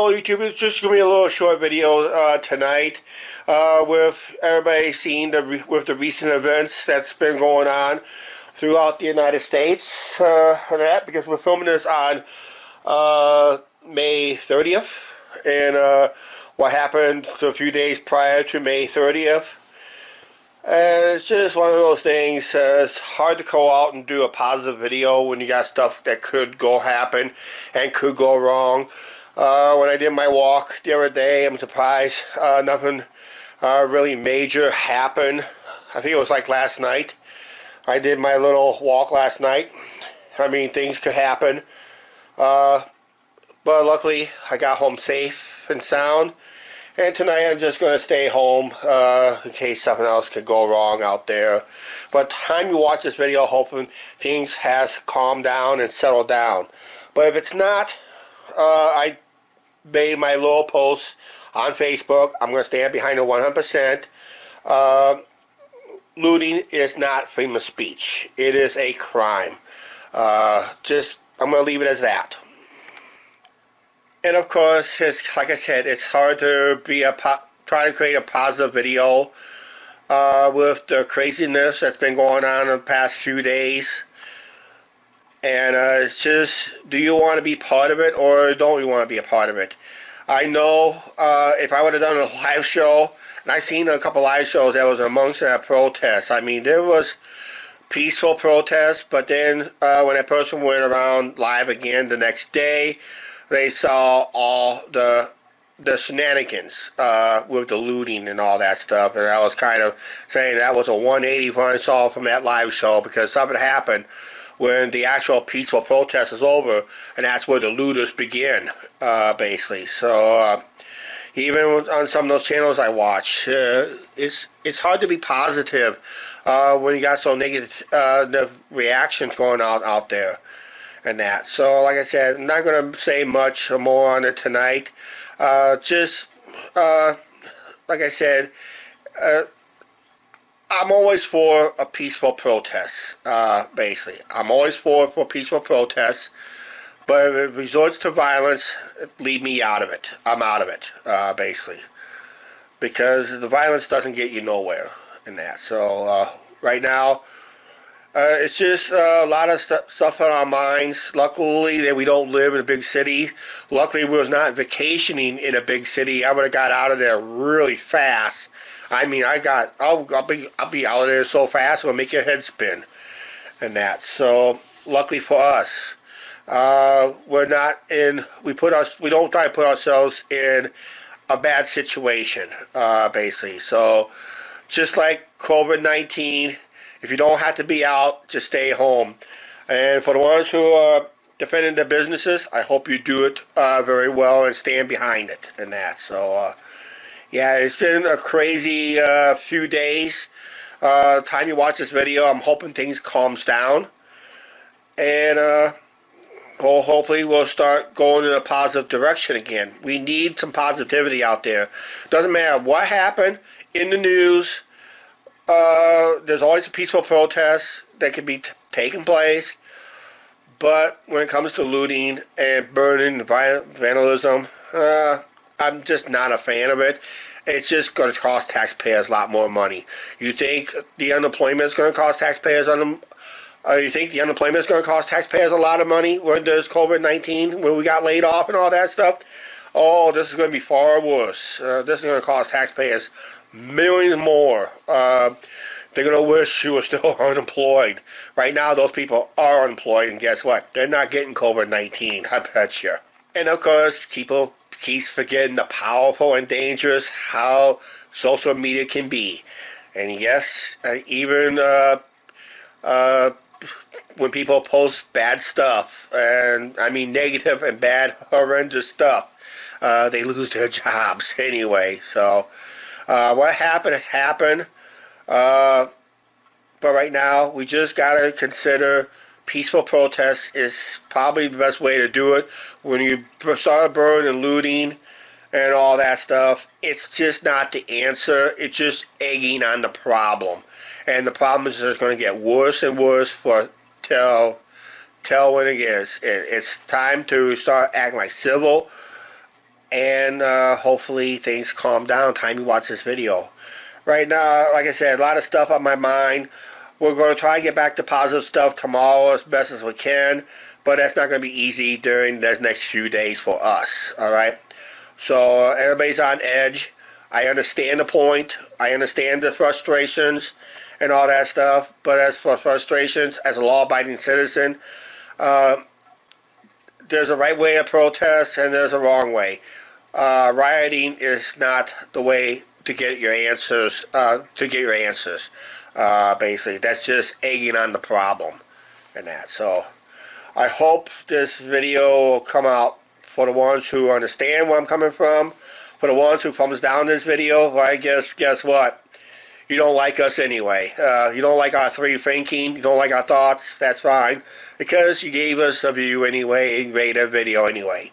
Hello YouTube, it's just going to be a little short video tonight with everybody seeing with the recent events that's been going on throughout the United States because we're filming this on May 30th and what happened a few days prior to May 30th. And it's just one of those things, it's hard to go out and do a positive video when you got stuff that could go happen and could go wrong. When I did my walk the other day, I'm surprised nothing really major happened. I think it was like last night. I did my little walk last night. I mean, things could happen. But luckily, I got home safe and sound. And tonight I'm just going to stay home in case something else could go wrong out there. But time you watch this video, hoping things has calmed down and settled down. But if it's not, I made my little post on Facebook. I'm going to stand behind it 100%. Looting is not freedom of speech. It is a crime. I'm going to leave it as that. And of course, it's, like I said, it's hard to try to create a positive video with the craziness that's been going on in the past few days. And it's just, do you want to be part of it or don't you want to be a part of it? I know if I would have done a live show, and I've seen a couple live shows that was amongst that protest. I mean, there was peaceful protests, but then when that person went around live again the next day, they saw all the shenanigans with the looting and all that stuff, and I was kind of saying that was a 180 when I saw from that live show, because something happened when the actual peaceful protest is over, and that's where the looters begin, basically. So even on some of those channels I watch, it's hard to be positive when you got so negative reactions going on out there. And that. So, like I said, I'm not going to say much more on it tonight. Like I said, I'm always for a peaceful protest, basically. I'm always for peaceful protests. But if it resorts to violence, leave me out of it. I'm out of it, basically. Because the violence doesn't get you nowhere in that. So, right now, it's just a lot of stuff on our minds. Luckily that we don't live in a big city. Luckily we was not vacationing in a big city. I would have got out of there really fast. I mean, I'll be out of there so fast it'll make your head spin and that. So luckily for us, we don't try to put ourselves in a bad situation, basically. So just like COVID-19. If you don't have to be out, just stay home. And for the ones who are defending their businesses, I hope you do it very well and stand behind it and that. So, yeah, it's been a crazy few days. Time you watch this video, I'm hoping things calms down. And hopefully we'll start going in a positive direction again. We need some positivity out there. Doesn't matter what happened in the news. There's always a peaceful protest that can be taking place, but when it comes to looting and burning, vandalism, I'm just not a fan of it. It's just going to cost taxpayers a lot more money. You think the unemployment is going to cost taxpayers you think the unemployment is going to cost taxpayers a lot of money when there's COVID-19, when we got laid off and all that stuff? Oh, this is going to be far worse. This is going to cost taxpayers millions more. They're going to wish you were still unemployed. Right now, those people are unemployed, and guess what? They're not getting COVID-19, I bet you. And of course, people keep forgetting the powerful and dangerous how social media can be. And yes, even when people post bad stuff, and I mean negative and bad, horrendous stuff, they lose their jobs anyway. So what happened has happened. But right now, we just got to consider peaceful protests is probably the best way to do it. When you start burning and looting and all that stuff, it's just not the answer. It's just egging on the problem. And the problem is just going to get worse and worse till when it is. It's time to start acting like civil and hopefully things calm down time you watch this video. Right now, like I said, a lot of stuff on my mind. We're going to try to get back to positive stuff tomorrow as best as we can, but that's not going to be easy during the next few days for us, alright? So everybody's on edge. I understand the point. I understand the frustrations and all that stuff, but as for frustrations, as a law-abiding citizen, there's a right way to protest and there's a wrong way. Rioting is not the way to get your answers. Basically, that's just egging on the problem and that. So I hope this video will come out for the ones who understand where I'm coming from. For the ones who thumbs down this video, well, I guess what? You don't like us anyway. You don't like our free thinking. You don't like our thoughts. That's fine, because you gave us a view anyway and rated a video anyway.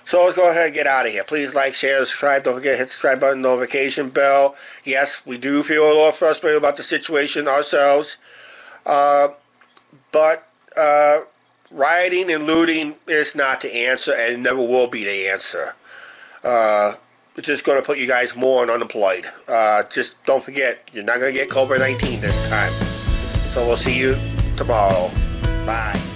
So let's go ahead and get out of here. Please like, share, subscribe. Don't forget to hit the subscribe button, notification bell. Yes, we do feel a little frustrated about the situation ourselves. But rioting and looting is not the answer and never will be the answer. It's just going to put you guys more on unemployed. Just don't forget, you're not going to get COVID-19 this time. So we'll see you tomorrow. Bye.